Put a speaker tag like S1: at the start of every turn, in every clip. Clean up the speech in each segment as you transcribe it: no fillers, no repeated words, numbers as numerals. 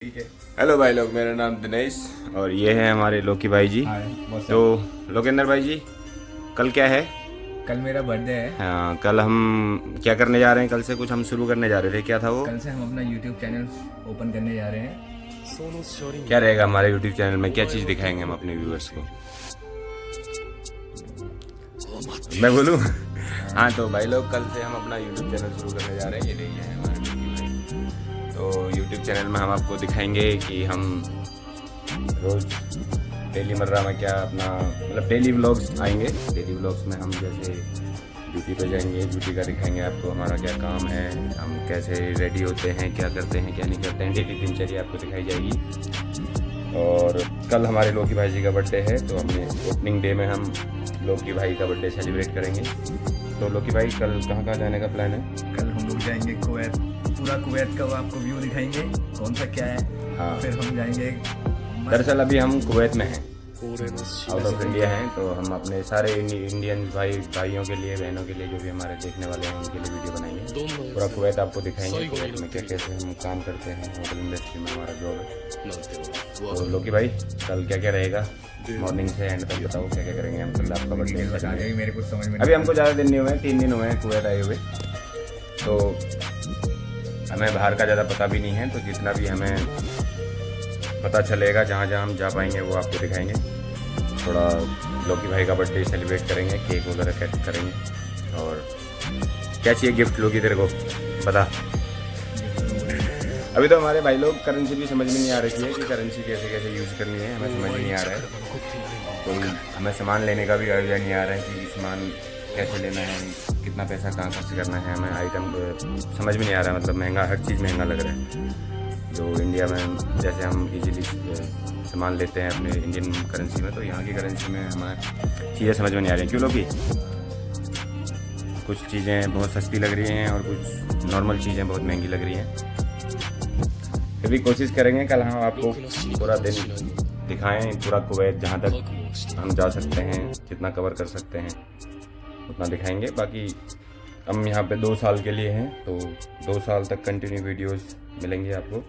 S1: ठीक है।
S2: हेलो भाई लोग, मेरा नाम दिनेश और ये है हमारे लोकी भाई जी। तो लोकेंद्र भाई जी, कल क्या है?
S1: कल मेरा बर्थडे है।
S2: हाँ, कल हम क्या करने जा रहे हैं? कल से कुछ हम शुरू करने जा रहे थे, क्या था वो?
S1: कल से हम अपना YouTube चैनल ओपन करने जा रहे हैं।
S2: क्या रहेगा हमारे यूट्यूब चैनल में? क्या चीज़ दिखाएंगे हम अपने व्यूअर्स को? मैं बोलूँ? हाँ, तो भाई लोग, कल से हम अपना यूट्यूब चैनल शुरू करने जा रहे हैं। ये देखिए है हमारे लोकी भाई। तो यूट्यूब चैनल में हम आपको दिखाएंगे कि हम रोज़ डेली मर्रा में क्या अपना मतलब डेली व्लॉग्स आएंगे। डेली व्लॉग्स में हम जैसे ड्यूटी पे जाएंगे, ड्यूटी का दिखाएंगे आपको, हमारा क्या काम है, हम कैसे रेडी होते हैं, क्या करते हैं क्या नहीं करते हैं, डेली दिनचर्या आपको दिखाई जाएगी। और कल हमारे लोकी भाई जी का बर्थडे है, तो हमने ओपनिंग डे में हम लोकी भाई का बर्थडे सेलिब्रेट करेंगे। तो लोकी भाई, कल कहाँ कहाँ जाने का प्लान है?
S1: कल हम लोग जाएंगे कुवैत। पूरा कुवैत का आपको व्यू दिखाएंगे, कौन सा क्या है।
S2: हाँ,
S1: फिर हम जाएंगे।
S2: दरअसल अभी हम कुवैत में हैं, आउट ऑफ इंडिया हैं। तो हम अपने सारे इंडियन भाइयों के लिए, बहनों के लिए, जो भी हमारे देखने वाले हैं उनके लिए वीडियो बनाएंगे। पूरा कुवैत आपको दिखाएंगे, कुवैत में क्या कैसे हम काम करते हैं, होटल इंडस्ट्री में हमारा जॉब है। तो लोकी भाई, कल क्या क्या रहेगा? मॉर्निंग से एंड तक बताओ क्या क्या करेंगे हम कल आपका बर्थडे।
S1: मेरे को समझ में
S2: अभी हमको ज़्यादा दिन नहीं हुए हैं, 3 दिन हुए हैं कुवैत आए हुए। तो हमें बाहर का ज़्यादा पता भी नहीं है, तो जितना भी हमें पता चलेगा, जहाँ जहाँ हम जा पाएंगे वो आपको दिखाएंगे। थोड़ा लोकी भाई का बर्थडे सेलिब्रेट करेंगे, केक वगैरह कट करेंगे। और क्या चाहिए गिफ्ट लोकी तेरे को, बता। अभी तो हमारे भाई लोग करेंसी भी समझ में नहीं आ रही है कि करेंसी कैसे कैसे यूज़ करनी है, हमें समझ में नहीं आ रहा है। कोई हमें सामान लेने का भी आइडिया नहीं आ रहा है कि सामान कैसे लेना है, कितना पैसा कहाँ खर्च करना है, हमें आइटम समझ में नहीं आ रहा है। मतलब महंगा, हर चीज़ महंगा लग रहा है। जो इंडिया में जैसे हम इजीली सामान लेते हैं अपने इंडियन करेंसी में, तो यहाँ की करेंसी में हमें चीज़ें समझ में नहीं आ रही हैं। क्यों लोगी? कुछ चीज़ें बहुत सस्ती लग रही हैं और कुछ नॉर्मल चीज़ें बहुत महंगी लग रही हैं। फिर भी कोशिश करेंगे कल हम आपको पूरा दिन दिखाएं, पूरा कुवैत जहाँ तक हम जा सकते हैं, जितना कवर कर सकते हैं उतना दिखाएंगे। बाकी हम यहाँ पे 2 साल के लिए हैं, तो 2 साल तक कंटिन्यू वीडियोस मिलेंगे आपको।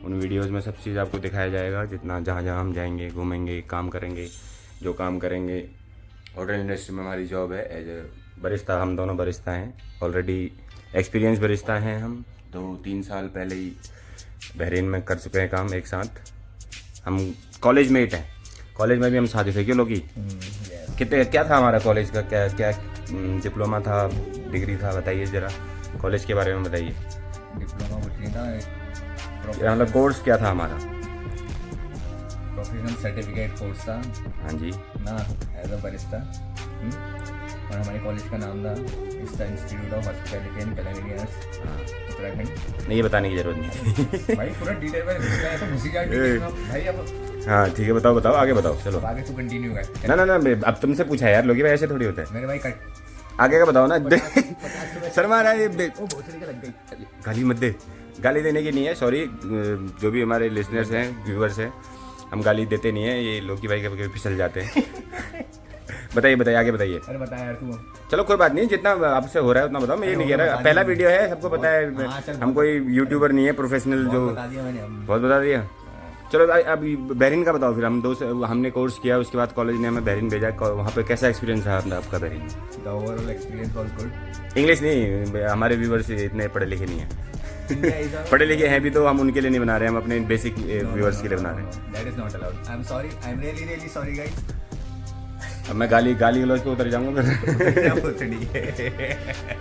S2: उन वीडियोस में सब चीज़ आपको दिखाया जाएगा, जितना जहाँ जहाँ हम जाएंगे, घूमेंगे, काम करेंगे, जो काम करेंगे। होटल इंडस्ट्री में हमारी जॉब है एज ए बरिस्ता। हम दोनों बरिस्ता हैं, ऑलरेडी एक्सपीरियंस बरिस्ता हैं हम। 2-3 साल पहले ही बहरीन में कर चुके हैं काम एक साथ। हम कॉलेज मेट हैं, कॉलेज में भी हम साथी थे। क्यों लोगी? कितने क्या था हमारा कॉलेज का, क्या क्या डिप्लोमा था, डिग्री था, बताइए ज़रा कॉलेज के बारे में बताइए।
S1: डिप्लोमा कुछ नहीं था,
S2: मतलब कोर्स क्या था हमारा?
S1: प्रोफेशनल सर्टिफिकेट कोर्स था।
S2: हाँ जी,
S1: ना एज अ बरिस्ता। और हमारे कॉलेज का नाम था institute of hospitality and culinary arts, Uttarakhand.
S2: नहीं, ये बताने की जरूरत नहीं।
S1: भाई पूरा डिटेल में घुस गया है, तो घुसी जा भाई। अब
S2: हाँ ठीक है, बताओ बताओ, आगे बताओ, चलो
S1: आगे तू कंटिन्यू कर।
S2: ना ना ना, अब तुमसे पूछा यार लोगी भाई, ऐसे थोड़ी होता है।
S1: मेरे भाई कट
S2: आगे का बताओ ना। शर्मा रहा है ये।
S1: ओ भोसड़ी का लग गई।
S2: गाली मत दे, गाली देने की नहीं है, सॉरी। जो भी हमारे लिसनर्स हैं, व्यूअर्स हैं, हम गाली देते नहीं है, ये लोकी भाई कभी फिसल जाते हैं। बताइए बताइए, आगे बताइए।
S1: अरे बता यार तू।
S2: चलो कोई बात नहीं, जितना आपसे हो रहा है उतना बताओ। मैं ये नहीं कह रहा, पहला वीडियो है, सबको पता है। हम कोई यूट्यूबर नहीं है प्रोफेशनल जो।
S1: बता दिया मैंने।
S2: बहुत बता दिया। चलो अभी बहरीन का बताओ। फिर हमने कोर्स किया, उसके बाद कॉलेज ने हमें बहरीन भेजा। वहाँ पे कैसा एक्सपीरियंस रहा आपका Bahrain?
S1: The overall experience was good.
S2: English नहीं, हमारे व्यूअर्स इतने पढ़े लिखे नहीं हैं। पढ़े लिखे हैं भी तो हम उनके लिए नहीं बना रहे, हम अपने बेसिक व्यूअर्स के लिए बना रहे हैं।
S1: That is not allowed. I am sorry, I am really really sorry guys.
S2: अब मैं गाली गलौज पे उतर जाऊंगा फिर।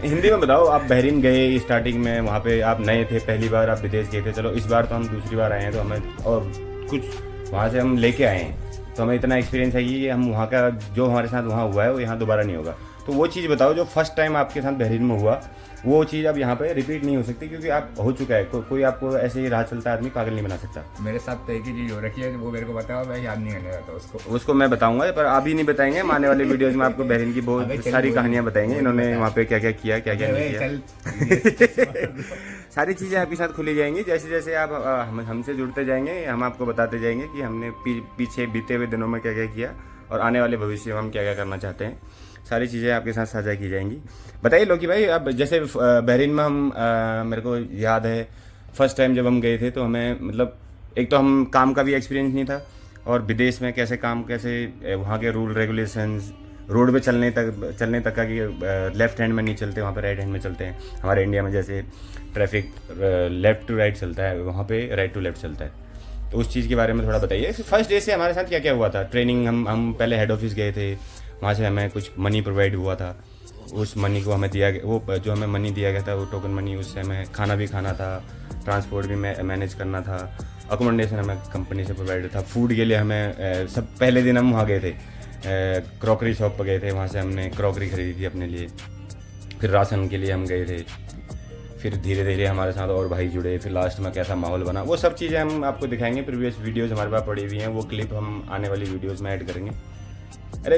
S2: हिंदी में बताओ, आप बहरीन गए स्टार्टिंग में, वहाँ पे आप नए थे, पहली बार आप विदेश गए थे। चलो इस बार तो हम दूसरी बार आए हैं, तो हमें और कुछ वहाँ से हम लेके आए हैं, तो हमें इतना एक्सपीरियंस है कि हम वहाँ का जो हमारे साथ वहाँ हुआ है वो यहाँ दोबारा नहीं होगा। तो वो चीज़ बताओ जो फर्स्ट टाइम आपके साथ बहरीन में हुआ, वो चीज़ अब यहाँ पे रिपीट नहीं हो सकती, क्योंकि आप हो चुका है। कोई आपको ऐसे ही राह चलता आदमी पागल नहीं बना सकता।
S1: मेरे साथ तो एक ही चीज़ हो रखी है, वो मेरे को पता है, मैं याद नहीं करने जाता
S2: उसको मैं बताऊंगा, पर अभी नहीं बताएंगे। आने वाले वीडियोज में आपको बहरीन की बहुत सारी कहानियां बताएंगे, इन्होंने वहाँ पे क्या क्या किया, क्या क्या नहीं किया। सारी चीज़ें आपके साथ खुली जाएंगी। जैसे जैसे आप हमसे जुड़ते जाएंगे, हम आपको बताते जाएंगे कि हमने पीछे बीते हुए दिनों में क्या क्या किया और आने वाले भविष्य में हम क्या क्या करना चाहते हैं। सारी चीज़ें आपके साथ साझा की जाएंगी। बताइए लोकी भाई, अब जैसे बहरीन में हम मेरे को याद है फर्स्ट टाइम जब हम गए थे तो हमें मतलब एक तो हम काम का भी एक्सपीरियंस नहीं था, और विदेश में कैसे काम, कैसे वहाँ के रूल रेगुलेशंस, रोड पे चलने तक का कि लेफ्ट हैंड में नहीं चलते, वहाँ पे राइट हैंड में चलते हैं। हमारे इंडिया में जैसे ट्रैफिक लेफ्ट टू राइट चलता है, वहाँ पे राइट टू लेफ्ट चलता है। तो उस चीज़ के बारे में थोड़ा बताइए। फर्स्ट डे से हमारे साथ क्या क्या हुआ था। ट्रेनिंग हम पहले हेड ऑफिस गए थे, वहाँ से हमें कुछ मनी प्रोवाइड हुआ था। उस मनी को हमें दिया गया, वो जो हमें मनी दिया गया था वो टोकन मनी, उससे हमें खाना भी खाना था, ट्रांसपोर्ट भी मैनेज करना था, अकोमोडेशन हमें कंपनी से प्रोवाइड था। फूड के लिए हमें सब पहले दिन हम वहाँ गए थे, क्रॉकरी शॉप पर गए थे, वहाँ से हमने क्रॉकरी खरीदी थी अपने लिए। फिर राशन के लिए हम गए थे, फिर धीरे धीरे हमारे साथ और भाई जुड़े, फिर लास्ट में कैसा माहौल बना, वो सब चीज़ें हम आपको दिखाएंगे। प्रीवियस वीडियोज़ हमारे पास पड़ी हुई हैं, वो क्लिप हम आने वाली वीडियोज़ में ऐड करेंगे। अरे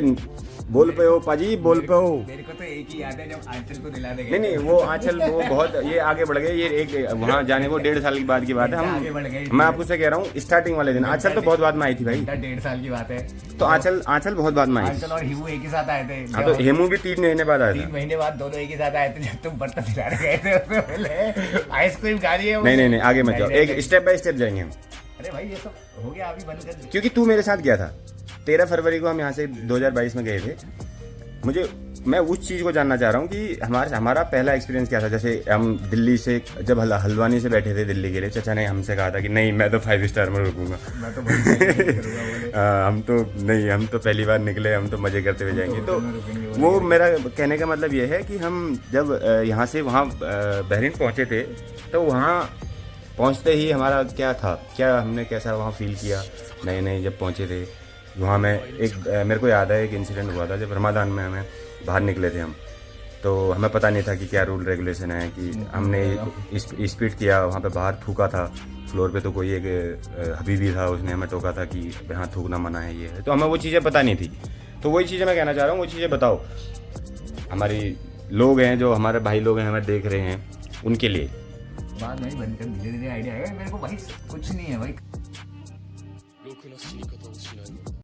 S2: बोल पे हो पाजी, बोल पे हो।
S1: मेरे को तो एक ही याद है जब आंचल को दिला देंगे।
S2: नहीं वो आंचल वो बहुत ये आगे बढ़ गए, ये एक वहाँ जाने वो 1.5 साल की बाद की बात है।
S1: आगे बढ़ गए।
S2: मैं आपको से कह रहा हूँ स्टार्टिंग वाले दिन। आंचल तो बहुत बाद में आई थी भाई,
S1: 1.5 साल की बात है।
S2: तो आंचल बहुत बाद में आई थी।
S1: आंचल और हिमू एक ही साथ आए थे।
S2: हाँ, तो हेमू भी 3 महीने बाद आया
S1: 3
S2: था।
S1: महीने बाद दोनों एक ही साथ आए थे। जब तुम बर्तन दिलाने गए थे उससे पहले आइसक्रीम खा रही है।
S2: नहीं आगे मत जाओ, एक स्टेप बाय स्टेप जाएंगे हम।
S1: अरे भाई ये तो हो गया, अभी बंद कर।
S2: क्योंकि तू मेरे साथ गया था 13 फरवरी को, हम यहाँ से 2022 में गए थे। मैं उस चीज़ को जानना चाह रहा हूँ कि हमारा पहला एक्सपीरियंस क्या था। जैसे हम दिल्ली से जब हल्द्वानी से बैठे थे दिल्ली के लिए, चाचा ने हमसे कहा था कि नहीं मैं तो 5 स्टार में रुकूंगा।
S1: मैं तो बोले
S2: हम तो पहली बार निकले, हम तो मज़े करते हुए जाएंगे। तो वो मेरा कहने का मतलब ये है कि हम जब यहाँ से वहाँ बहरीन पहुँचे थे, तो वहाँ पहुँचते ही हमारा क्या हमने कैसा वहाँ फील किया। नए जब पहुँचे थे वहाँ में मेरे को याद है एक इंसिडेंट हुआ था। जब रमज़ान में हमें बाहर निकले थे हम, तो हमें पता नहीं था कि क्या रूल रेगुलेशन है, कि हमने स्पीड किया, वहाँ पे बाहर थूका था फ्लोर पे। तो कोई एक हबीबी था, उसने हमें टोका था कि यहाँ थूकना मना है, ये है। तो हमें वो चीज़ें पता नहीं थी। तो वही चीज़ें मैं कहना चाह रहा हूँ, वो चीज़ें बताओ हमारी लोग हैं, जो हमारे भाई लोग हैं हमें देख रहे हैं, उनके लिए।
S1: बाद में बंद कर, धीरे धीरे आइडिया आएगा। मेरे को भाई कुछ नहीं है भाई।